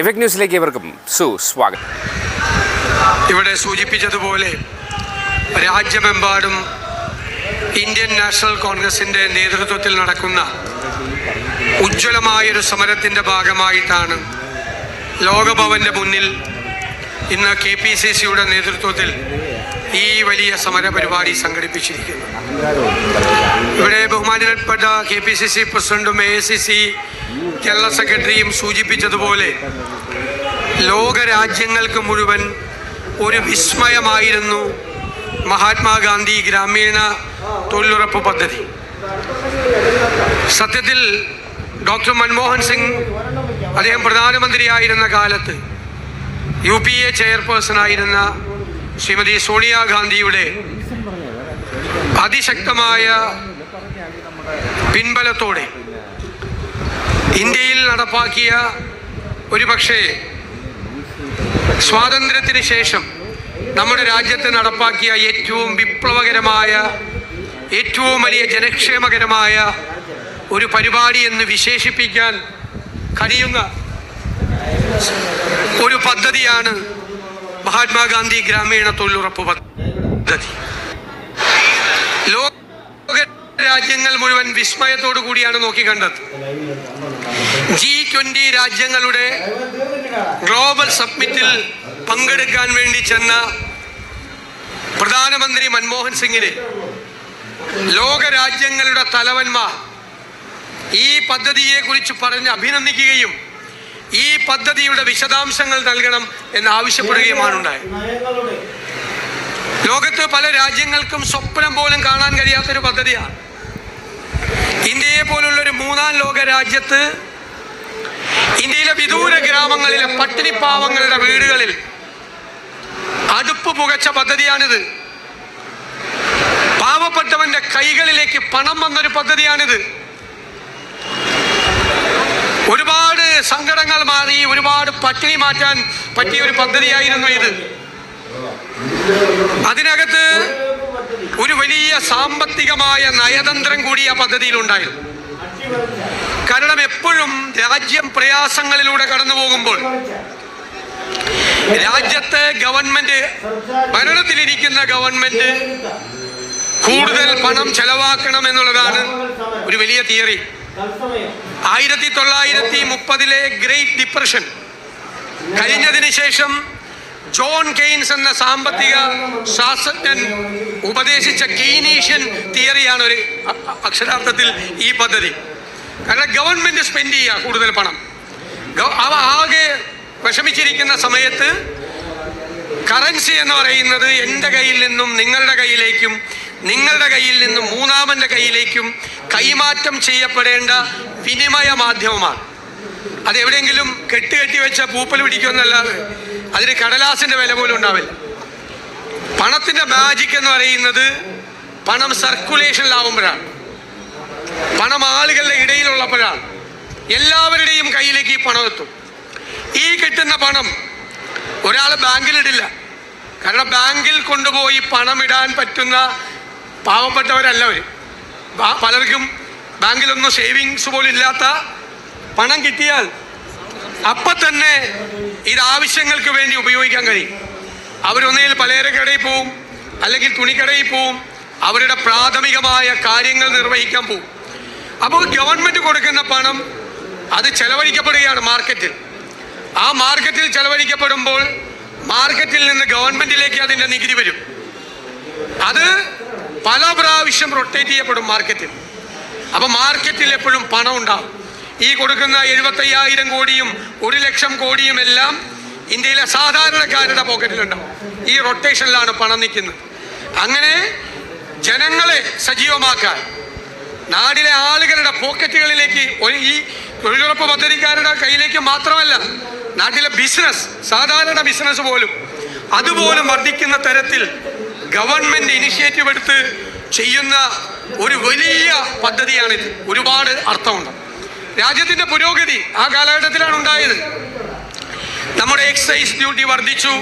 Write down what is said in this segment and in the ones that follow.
Effect ന്യൂസിലേക്ക് ഇവർക്കും സുസ്വാഗതം. ഇവിടെ സൂചിപ്പിച്ചതുപോലെ രാജ്യമെമ്പാടും ഇന്ത്യൻ നാഷണൽ കോൺഗ്രസിൻ്റെ നേതൃത്വത്തിൽ നടക്കുന്ന ഉജ്ജ്വലമായൊരു സമരത്തിൻ്റെ ഭാഗമായിട്ടാണ് ലോകഭവൻ്റെ മുന്നിൽ ഇന്ന് KPCCയുടെ നേതൃത്വത്തിൽ ഈ വലിയ സമര പരിപാടി സംഘടിപ്പിച്ചിരിക്കുന്നു. ഇവിടെ ബഹുമാനപ്പെട്ട KPCC പ്രസിഡന്റും AICC ജനറൽ സെക്രട്ടറിയും സൂചിപ്പിച്ചതുപോലെ ലോകരാജ്യങ്ങൾക്ക് മുഴുവൻ ഒരു വിസ്മയമായിരുന്നു മഹാത്മാഗാന്ധി ഗ്രാമീണ തൊഴിലുറപ്പ് പദ്ധതി. സത്യത്തിൽ ഡോക്ടർ മൻമോഹൻ സിംഗ് അദ്ദേഹം പ്രധാനമന്ത്രിയായിരുന്ന കാലത്ത് UPA ചെയർപേഴ്സണായിരുന്ന ശ്രീമതി സോണിയാഗാന്ധിയുടെ അതിശക്തമായ പിൻബലത്തോടെ ഇന്ത്യയിൽ നടപ്പാക്കിയ ഒരുപക്ഷേ സ്വാതന്ത്ര്യത്തിന് ശേഷം നമ്മുടെ രാജ്യത്ത് നടപ്പാക്കിയ ഏറ്റവും വിപ്ലവകരമായ ഏറ്റവും വലിയ ജനക്ഷേമകരമായ ഒരു പരിപാടി എന്ന് വിശേഷിപ്പിക്കാൻ കഴിയുന്ന ഒരു പദ്ധതിയാണ് മഹാത്മാഗാന്ധി ഗ്രാമീണ തൊഴിലുറപ്പ് പദ്ധതി. ലോക രാജ്യങ്ങൾ മുഴുവൻ വിസ്മയത്തോടു കൂടിയാണ് നോക്കിക്കണ്ടത്. G20 രാജ്യങ്ങളുടെ ഗ്ലോബൽ സമ്മിറ്റിൽ പങ്കെടുക്കാൻ വേണ്ടി ചെന്ന പ്രധാനമന്ത്രി മൻമോഹൻ സിംഗിനെ ലോകരാജ്യങ്ങളുടെ തലവന്മാർ ഈ പദ്ധതിയെക്കുറിച്ച് പറഞ്ഞ് അഭിനന്ദിക്കുകയും ഈ പദ്ധതിയുടെ വിശദാംശങ്ങൾ നൽകണം എന്നാവശ്യപ്പെടുകയുമാണ് ഉണ്ടായത്. ലോകത്ത് പല രാജ്യങ്ങൾക്കും സ്വപ്നം പോലും കാണാൻ കഴിയാത്തൊരു പദ്ധതിയാണ്. ഇന്ത്യയെ പോലുള്ളൊരു മൂന്നാം ലോക രാജ്യത്ത് ഇന്ത്യയിലെ വിദൂര ഗ്രാമങ്ങളിലെ പട്ടിണിപ്പാവങ്ങളുടെ വീടുകളിൽ അടുപ്പ് പുകച്ച പദ്ധതിയാണിത്. പാവപ്പെട്ടവന്റെ കൈകളിലേക്ക് പണം വന്നൊരു പദ്ധതിയാണിത്. ഒരുപാട് സങ്കടങ്ങൾ മാറി ഒരുപാട് പട്ടിണി മാറ്റാൻ പറ്റിയ ഒരു പദ്ധതിയായിരുന്നു ഇത്. അതിനകത്ത് ഒരു വലിയ സാമ്പത്തികമായ നയതന്ത്രം കൂടി ആ പദ്ധതിയിലുണ്ടായിരുന്നു. കാരണം എപ്പോഴും രാജ്യം പ്രയാസങ്ങളിലൂടെ കടന്നു പോകുമ്പോൾ രാജ്യത്തെ ഗവൺമെന്റ്, ഭരണത്തിലിരിക്കുന്ന ഗവൺമെന്റ് കൂടുതൽ പണം ചെലവാക്കണം എന്നുള്ളതാണ് ഒരു വലിയ തിയറി. 1930 ഗ്രേറ്റ് ഡിപ്രഷൻ കഴിഞ്ഞതിന് ശേഷം ജോൺ കെയ്ൻസ് എന്ന സാമ്പത്തിക ശാസ്ത്രജ്ഞൻ ഉപദേശിച്ച കെയ്നീഷ്യൻ തിയറിയാണ് ഒരു അക്ഷരാർത്ഥത്തിൽ ഈ പദ്ധതി. കാരണം ഗവൺമെന്റ് സ്പെൻഡ് ചെയ്യുക കൂടുതൽ പണം. അവ ആകെ വിഷമിച്ചിരിക്കുന്ന സമയത്ത് കറൻസി എന്ന് പറയുന്നത് എൻ്റെ കയ്യിൽ നിന്നും നിങ്ങളുടെ കയ്യിലേക്കും നിങ്ങളുടെ കയ്യിൽ നിന്നും മൂന്നാമൻ്റെ കയ്യിലേക്കും കൈമാറ്റം ചെയ്യപ്പെടേണ്ട വിനിമയ മാധ്യമമാണ്. അതെവിടെയെങ്കിലും കെട്ടി വെച്ച പൂപ്പൽ പിടിക്കുമെന്നല്ലാതെ അതിന് കടലാസിൻ്റെ വില പോലും ഉണ്ടാവില്ല. പണത്തിൻ്റെ മാജിക് എന്ന് പറയുന്നത് പണം സർക്കുലേഷനിലാവുമ്പോഴാണ്, പണം ആളുകളുടെ ഇടയിലുള്ളപ്പോഴാണ്, എല്ലാവരുടെയും കയ്യിലേക്ക് ഈ പണം എത്തും. ഈ കിട്ടുന്ന പണം ഒരാൾ ബാങ്കിലിടില്ല. കാരണം ബാങ്കിൽ കൊണ്ടുപോയി പണം ഇടാൻ പറ്റുന്ന പാവപ്പെട്ടവരല്ല അവർ. പലർക്കും ബാങ്കിലൊന്നും സേവിങ്സ് പോലും ഇല്ലാത്ത പണം കിട്ടിയാൽ അപ്പം തന്നെ ഇത് ആവശ്യങ്ങൾക്ക് വേണ്ടി ഉപയോഗിക്കാൻ കഴിയും. അവരൊന്നിൽ പലചരക്കടയിൽ പോവും, അല്ലെങ്കിൽ തുണിക്കടയിൽ പോവും, അവരുടെ പ്രാഥമികമായ കാര്യങ്ങൾ നിർവഹിക്കാൻ പോവും. അപ്പോൾ ഗവൺമെൻറ് കൊടുക്കുന്ന പണം അത് ചെലവഴിക്കപ്പെടുകയാണ് മാർക്കറ്റിൽ. ആ മാർക്കറ്റിൽ ചെലവഴിക്കപ്പെടുമ്പോൾ മാർക്കറ്റിൽ നിന്ന് ഗവൺമെൻറ്റിലേക്ക് അതിൻ്റെ നികുതി വരും. അത് പല പ്രാവശ്യം റൊട്ടേറ്റ് ചെയ്യപ്പെടും മാർക്കറ്റിൽ. അപ്പം മാർക്കറ്റിൽ എപ്പോഴും പണം ഉണ്ടാകും. ഈ കൊടുക്കുന്ന 75,000 കോടിയും 1,00,000 കോടിയും എല്ലാം ഇന്ത്യയിലെ സാധാരണക്കാരുടെ പോക്കറ്റിലുണ്ടാവും. ഈ റൊട്ടേഷനിലാണ് പണം നിൽക്കുന്നത്. അങ്ങനെ ജനങ്ങളെ സജീവമാക്കാൻ നാടിലെ ആളുകളുടെ പോക്കറ്റുകളിലേക്ക് ഈ തൊഴിലുറപ്പ് പദ്ധതിക്കാരുടെ കയ്യിലേക്ക് മാത്രമല്ല, നാട്ടിലെ ബിസിനസ്, സാധാരണ ബിസിനസ് പോലും അതുപോലും വർദ്ധിക്കുന്ന തരത്തിൽ ഗവൺമെൻറ് ഇനിഷ്യേറ്റീവ് എടുത്ത് ചെയ്യുന്ന ഒരു വലിയ പദ്ധതിയാണിത്. ഒരുപാട് അർത്ഥമുണ്ട്. രാജ്യത്തിൻ്റെ പുരോഗതി ആ കാലഘട്ടത്തിലാണ് ഉണ്ടായത്. നമ്മുടെ എക്സൈസ് ഡ്യൂട്ടി വർദ്ധിച്ചു,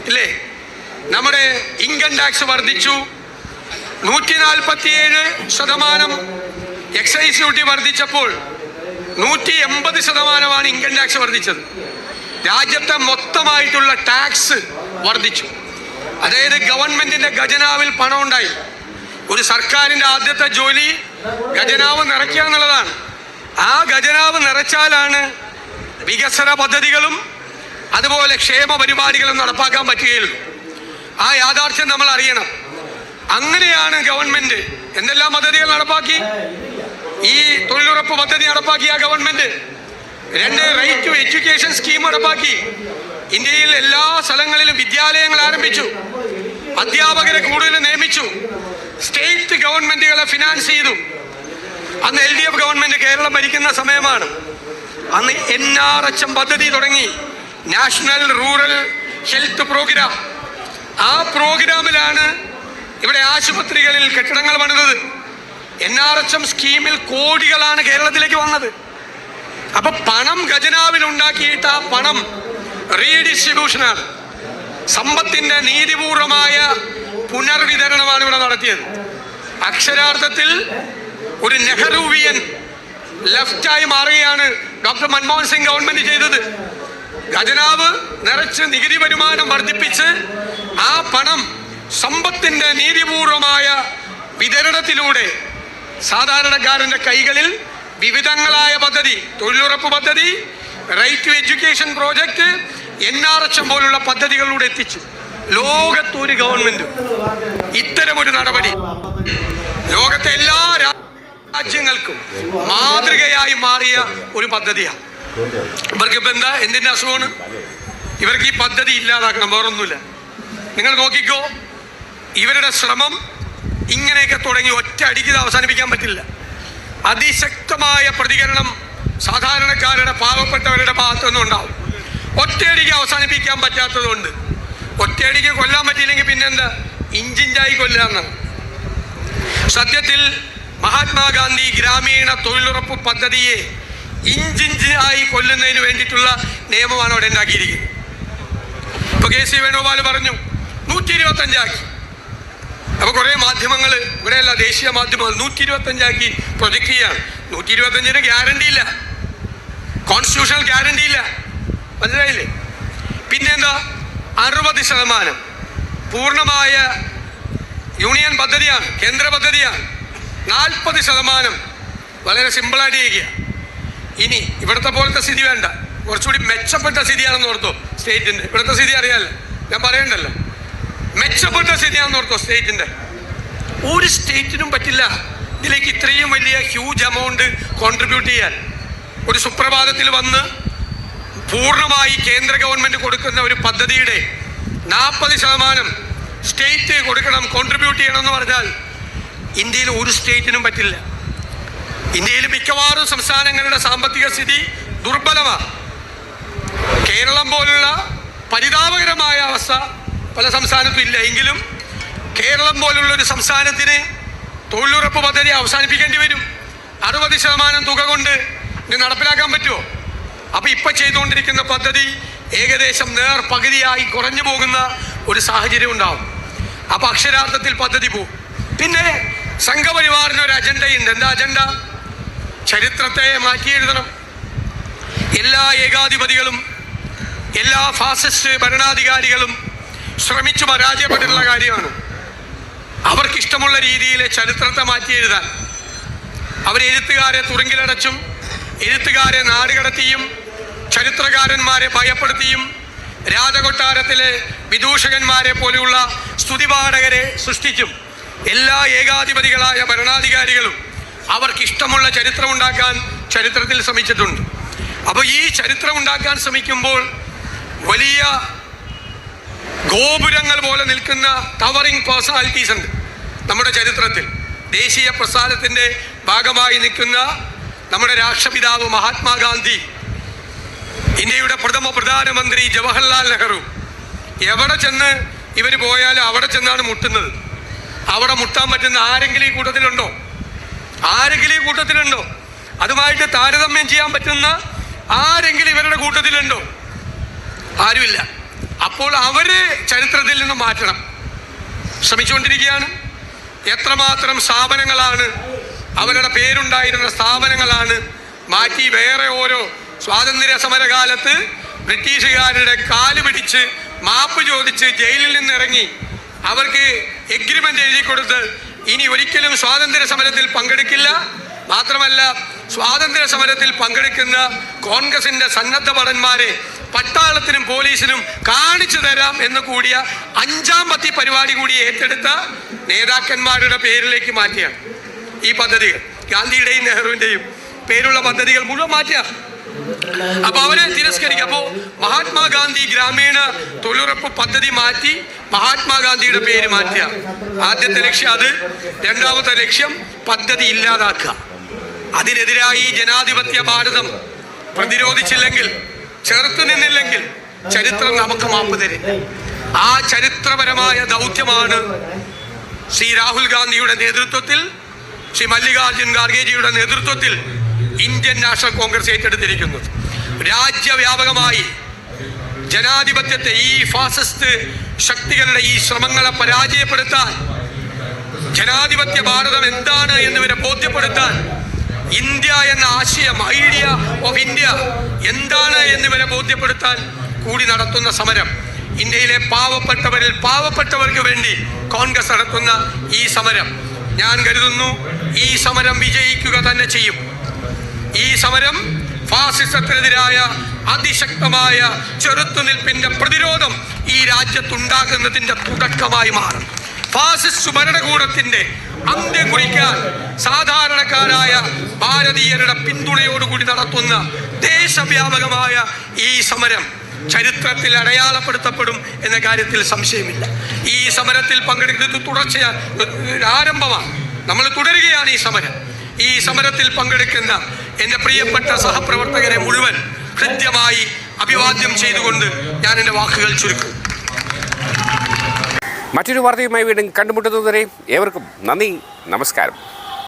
ഇല്ലേ? നമ്മുടെ ഇൻകം ടാക്സ് വർദ്ധിച്ചു. 147% എക്സൈസ് ഡ്യൂട്ടി വർദ്ധിച്ചപ്പോൾ 180% ഇൻകം ടാക്സ് വർദ്ധിച്ചത്. രാജ്യത്തെ മൊത്തമായിട്ടുള്ള ടാക്സ് വർദ്ധിച്ചു. അതായത് ഗവൺമെന്റിന്റെ ഖജനാവിൽ പണം ഉണ്ടായി. ഒരു സർക്കാരിന്റെ ആദ്യത്തെ ജോലി ഖജനാവ് നിറയ്ക്കുക എന്നുള്ളതാണ്. ആ ഖജനാവ് നിറച്ചാലാണ് വികസന പദ്ധതികളും അതുപോലെ ക്ഷേമ പരിപാടികളും നടപ്പാക്കാൻ പറ്റുകയുള്ളൂ. ആ യാഥാർത്ഥ്യം നമ്മൾ അറിയണം. അങ്ങനെയാണ് ഗവൺമെന്റ് എന്തെല്ലാം പദ്ധതികൾ നടപ്പാക്കി. ഈ തൊഴിലുറപ്പ് പദ്ധതി നടപ്പാക്കിയ government 2 right to education scheme നടപ്പാക്കി. ഇന്ത്യയിൽ എല്ലാ സ്ഥലങ്ങളിലും വിദ്യാലയങ്ങൾ ആരംഭിച്ചു. അധ്യാപകരെ കൂടുതൽ നിയമിച്ചു. സ്റ്റേറ്റ് ഗവൺമെന്റുകളെ ഫിനാൻസ് ചെയ്തു. അന്ന് LDF ഗവൺമെന്റ് കേരളം ഭരിക്കുന്ന സമയമാണ്. അന്ന് NRHM പദ്ധതി തുടങ്ങി, നാഷണൽ റൂറൽ ഹെൽത്ത് പ്രോഗ്രാം. ആ പ്രോഗ്രാമിലാണ് ഇവിടെ ആശുപത്രികളിൽ കെട്ടിടങ്ങൾ പണിതത്. NRHM സ്കീമിൽ കോടികളാണ് കേരളത്തിലേക്ക് വന്നത്. അപ്പൊ പണം ഖജനാവിൽ ഉണ്ടാക്കിയിട്ട് ആ പണം റീഡിസ്ട്രിബ്യൂഷനാണ്. സമ്പത്തിന്റെ നീതിപൂർവമായ പുനർവിതരണമാണ് ഇവിടെ നടത്തിയത്. അക്ഷരാർത്ഥത്തിൽ ഒരു നെഹ്റുവിയൻ ലെഫ്റ്റായി മാറുകയാണ് ഡോക്ടർ മൻമോഹൻ സിംഗ് ഗവൺമെന്റ് ചെയ്തത്. ഖജനാവ് നിറച്ച് നികുതി വരുമാനം വർദ്ധിപ്പിച്ച് ആ പണം സമ്പത്തിന്റെ നീതിപൂർവമായ വിതരണത്തിലൂടെ സാധാരണക്കാരന്റെ കൈകളിൽ വിവിധങ്ങളായ പദ്ധതി, തൊഴിലുറപ്പ് പദ്ധതി, right to education project, NRHM പോലുള്ള പദ്ധതികളിലൂടെ എത്തിച്ചു. ലോകത്തൊരു ഗവൺമെന്റും ഇത്തരമൊരു നടപടി ലോകത്തെ എല്ലാ രാജ്യങ്ങൾക്കും മാതൃകയായി മാറിയ ഒരു പദ്ധതിയാണ്. ഇവർക്ക് ഇപ്പം എന്തിന്റെ അസുഖമാണ്? ഇവർക്ക് ഈ പദ്ധതി ഇല്ലാതാക്കണം, വേറൊന്നുമില്ല. നിങ്ങൾ നോക്കിക്കോ, ഇവരുടെ ശ്രമം ഇങ്ങനെയൊക്കെ തുടങ്ങി ഒറ്റ അടിക്ക് അവസാനിപ്പിക്കാൻ പറ്റില്ല. അതിശക്തമായ പ്രതികരണം സാധാരണക്കാരുടെ, പാവപ്പെട്ടവരുടെ ഭാഗത്തു നിന്നുണ്ടാവും. ഒറ്റയടിക്ക് അവസാനിപ്പിക്കാൻ പറ്റാത്തതുകൊണ്ട്, ഒറ്റയടിക്ക് കൊല്ലാൻ പറ്റിയില്ലെങ്കിൽ പിന്നെന്താ, ഇഞ്ചിഞ്ചായി കൊല്ലാന്നാണ്. സത്യത്തിൽ മഹാത്മാഗാന്ധി ഗ്രാമീണ തൊഴിലുറപ്പ് പദ്ധതിയെ ഇഞ്ചിഞ്ചായി കൊല്ലുന്നതിന് വേണ്ടിയിട്ടുള്ള നിയമമാണ് അവിടെ ഉണ്ടാക്കിയിരിക്കുന്നത്. ഇപ്പൊ KC വേണുഗോപാൽ പറഞ്ഞു 125 ആക്കി. അപ്പൊ കുറെ മാധ്യമങ്ങൾ, ഇവിടെയല്ല ദേശീയ മാധ്യമങ്ങൾ, 125 ആക്കി പ്രൊജക്ട് ചെയ്യാണ്. 125 ഗ്യാരണ്ടി ഇല്ല, കോൺസ്റ്റിറ്റ്യൂഷണൽ ഗ്യാരണ്ടി ഇല്ല, മനസ്സിലായില്ലേ? പിന്നെന്താ, 60% പൂർണ്ണമായ യൂണിയൻ പദ്ധതിയാണ്, കേന്ദ്ര പദ്ധതിയാണ്. 40% വളരെ സിമ്പിളായിട്ട് ചെയ്യുക. ഇനി ഇവിടുത്തെ പോലത്തെ സ്ഥിതി വേണ്ട, കുറച്ചുകൂടി മെച്ചപ്പെട്ട സ്ഥിതിയാണെന്ന് ഓർത്തോ സ്റ്റേറ്റിന്റെ. ഇവിടുത്തെ സ്ഥിതി അറിയാമല്ലോ, ഞാൻ പറയണ്ടല്ലോ. മെച്ചപ്പെട്ട സ്ഥിതിയാണെന്ന് ഓർത്തോ സ്റ്റേറ്റിന്റെ. ഒരു സ്റ്റേറ്റിനും പറ്റില്ല ഇതിലേക്ക് ഇത്രയും വലിയ ഹ്യൂജ് എമൗണ്ട് കോൺട്രിബ്യൂട്ട് ചെയ്യാൻ. ഒരു സുപ്രഭാതത്തിൽ വന്ന് പൂർണ്ണമായി കേന്ദ്ര ഗവൺമെന്റ് കൊടുക്കുന്ന ഒരു പദ്ധതിയുടെ 40% സ്റ്റേറ്റ് കൊടുക്കണം, കോൺട്രിബ്യൂട്ട് ചെയ്യണം എന്ന് പറഞ്ഞാൽ ഇന്ത്യയിൽ ഒരു സ്റ്റേറ്റിനും പറ്റില്ല. ഇന്ത്യയിൽ മിക്കവാറും സംസ്ഥാനങ്ങളുടെ സാമ്പത്തിക സ്ഥിതി ദുർബലമാണ്. കേരളം പോലുള്ള പരിതാപകരമായ അവസ്ഥ പല സംസ്ഥാനത്തും ഇല്ല. എങ്കിലും കേരളം പോലുള്ള ഒരു സംസ്ഥാനത്തിന് തൊഴിലുറപ്പ് പദ്ധതി അവസാനിപ്പിക്കേണ്ടി വരും. 60% തുക കൊണ്ട് ഇത് നടപ്പിലാക്കാൻ പറ്റുമോ? അപ്പൊ ഇപ്പൊ ചെയ്തുകൊണ്ടിരിക്കുന്ന പദ്ധതി ഏകദേശം പകുതിയായി കുറഞ്ഞു പോകുന്ന ഒരു സാഹചര്യം ഉണ്ടാവും. അപ്പൊ അക്ഷരാർത്ഥത്തിൽ പദ്ധതി പോകും. പിന്നെ സംഘപരിവാറിന് ഒരു അജണ്ടയുണ്ട്. എന്താ അജണ്ട? ചരിത്രത്തെ മാറ്റി എഴുതണം. എല്ലാ ഏകാധിപതികളും എല്ലാ ഫാസിസ്റ്റ് ഭരണാധികാരികളും ശ്രമിച്ചു പരാജയപ്പെട്ടിട്ടുള്ള കാര്യമാണ്. അവർക്കിഷ്ടമുള്ള രീതിയിൽ ചരിത്രത്തെ മാറ്റി എഴുതാൻ അവരെഴുത്തുകാരെ തുറുങ്കിലടച്ചും എഴുത്തുകാരെ നാടുകടത്തിയും ചരിത്രകാരന്മാരെ ഭയപ്പെടുത്തിയും രാജകൊട്ടാരത്തിലെ വിദൂഷകന്മാരെ പോലെയുള്ള സ്തുതിപാഠകരെ സൃഷ്ടിച്ചും എല്ലാ ഏകാധിപതികളായ ഭരണാധികാരികളും അവർക്കിഷ്ടമുള്ള ചരിത്രമുണ്ടാക്കാൻ ചരിത്രത്തിൽ ശ്രമിച്ചിട്ടുണ്ട്. അപ്പോൾ ഈ ചരിത്രം ഉണ്ടാക്കാൻ ശ്രമിക്കുമ്പോൾ വലിയ ഗോപുരങ്ങൾ പോലെ നിൽക്കുന്ന ടവറിംഗ് പേഴ്സണാലിറ്റീസ് ഉണ്ട് നമ്മുടെ ചരിത്രത്തിൽ. ദേശീയ പ്രസ്ഥാനത്തിൻ്റെ ഭാഗമായി നിൽക്കുന്ന നമ്മുടെ രാഷ്ട്രപിതാവ് മഹാത്മാഗാന്ധി, ഇന്ത്യയുടെ പ്രഥമ പ്രധാനമന്ത്രി ജവഹർലാൽ നെഹ്റു, എവിടെ ചെന്ന് ഇവർ പോയാലും അവിടെ ചെന്നാണ് മുട്ടുന്നത്. അവിടെ മുട്ടാൻ പറ്റുന്ന ആരെങ്കിലും ഈ കൂട്ടത്തിലുണ്ടോ? ആരെങ്കിലും ഈ കൂട്ടത്തിലുണ്ടോ? അതുമായിട്ട് താരതമ്യം ചെയ്യാൻ പറ്റുന്ന ആരെങ്കിലും ഇവരുടെ കൂട്ടത്തിലുണ്ടോ? ആരുമില്ല. അപ്പോൾ അവര് ചരിത്രത്തിൽ നിന്ന് മാറ്റണം ശ്രമിച്ചുകൊണ്ടിരിക്കുകയാണ്. എത്രമാത്രം സ്ഥാപനങ്ങളാണ്, അവരുടെ പേരുണ്ടായിരുന്ന സ്ഥാപനങ്ങളാണ് മാറ്റി വേറെ ഓരോ സ്വാതന്ത്ര്യ സമരകാലത്ത് ബ്രിട്ടീഷുകാരുടെ കാല് പിടിച്ച് മാപ്പ് ചോദിച്ച് ജയിലിൽ നിന്നിറങ്ങി അവർക്ക് എഗ്രിമെന്റ് എഴുതി കൊടുത്ത് ഇനി ഒരിക്കലും സ്വാതന്ത്ര്യ സമരത്തിൽ പങ്കെടുക്കില്ല, മാത്രമല്ല സ്വാതന്ത്ര്യ സമരത്തിൽ പങ്കെടുക്കുന്ന കോൺഗ്രസിന്റെ സന്നദ്ധ ഭടന്മാരെ പട്ടാളത്തിനും പോലീസിനും കാണിച്ചു തരാം എന്ന് കൂടിയ 5ാം പത്തി പരിപാടി കൂടി ഏറ്റെടുത്ത നേതാക്കന്മാരുടെ പേരിലേക്ക് മാറ്റിയാണ് ഈ പദ്ധതികൾ. ഗാന്ധിയുടെയും നെഹ്റുവിന്റെയും പേരുള്ള പദ്ധതികൾ മുഴുവൻ മാറ്റിയ. അപ്പൊ അവരെ തിരസ്കരിക്കുക. അപ്പോ മഹാത്മാഗാന്ധി ഗ്രാമീണ തൊഴിലുറപ്പ് പദ്ധതി മാറ്റി മഹാത്മാഗാന്ധിയുടെ പേര് മാറ്റുക. ആദ്യത്തെ ലക്ഷ്യം അത്. രണ്ടാമത്തെ ലക്ഷ്യം പദ്ധതി ഇല്ലാതാക്കുക. അതിനെതിരായി ജനാധിപത്യ ഭാരതം പ്രതിരോധിച്ചില്ലെങ്കിൽ, ചെറുത്തു നിന്നില്ലെങ്കിൽ ചരിത്രം നമുക്ക് മാപ്പ് തരും. ആ ചരിത്രപരമായ ദൗത്യമാണ് ശ്രീ രാഹുൽ ഗാന്ധിയുടെ നേതൃത്വത്തിൽ, ശ്രീ മല്ലികാർജുൻ ഖാർഗെജിയുടെ നേതൃത്വത്തിൽ ഇന്ത്യൻ നാഷണൽ കോൺഗ്രസ് ഏറ്റെടുത്തിരിക്കുന്നത്. രാജ്യവ്യാപകമായി ജനാധിപത്യത്തെ, ഈ ഫാസിസ്റ്റ് ശക്തികളുടെ ഈ ശ്രമങ്ങളെ പരാജയപ്പെടുത്താൻ, ജനാധിപത്യ ഭാരതം എന്താണ് എന്നിവരെ ബോധ്യപ്പെടുത്താൻ, ഇന്ത്യ എന്ന ആശയം, ഐഡിയ ഓഫ് ഇന്ത്യ എന്താണ് എന്നിവരെ ബോധ്യപ്പെടുത്താൻ കൂടി നടത്തുന്ന സമരം. ഇന്ത്യയിലെ പാവപ്പെട്ടവരിൽ പാവപ്പെട്ടവർക്ക് വേണ്ടി കോൺഗ്രസ് നടത്തുന്ന ഈ സമരം, ഞാൻ കരുതുന്നു ഈ സമരം വിജയിക്കുക തന്നെ ചെയ്യും. ഈ സമരം ഫാസിസത്തിനെതിരായ അതിശക്തമായ ചെറുത്തുനിൽപ്പിന്റെ പ്രതിരോധം ഈ രാജ്യത്തുണ്ടാകുന്നതിന്റെ തുടക്കമായി മാറും. ഫാസിസ്റ്റ് ഭരണകൂടത്തിന്റെ അന്ത്യം കുറിക്കാൻ സാധാരണക്കാരായ ഭാരതീയരുടെ പിന്തുണയോടുകൂടി നടത്തുന്ന ദേശവ്യാപകമായ ഈ സമരം ചരിത്രത്തിൽ അടയാളപ്പെടുത്തപ്പെടും എന്ന കാര്യത്തിൽ സംശയമില്ല. ഈ സമരത്തിൽ പങ്കെടുക്കുന്നത് തുടർച്ചയായ ആരംഭമാണ്. നമ്മൾ തുടരുകയാണ് ഈ സമരം. ഈ സമരത്തിൽ പങ്കെടുക്കുന്ന എൻ്റെ പ്രിയപ്പെട്ട സഹപ്രവർത്തകരെ മുഴുവൻ കൃത്യമായി അഭിവാദ്യം ചെയ്തുകൊണ്ട് ഞാൻ എൻ്റെ വാക്കുകൾ ചുരുക്കും. മറ്റൊരു വാർത്തയുമായി വീണ്ടും കണ്ടുമുട്ടുന്നതുവരെ ഏവർക്കും നന്ദി, നമസ്കാരം.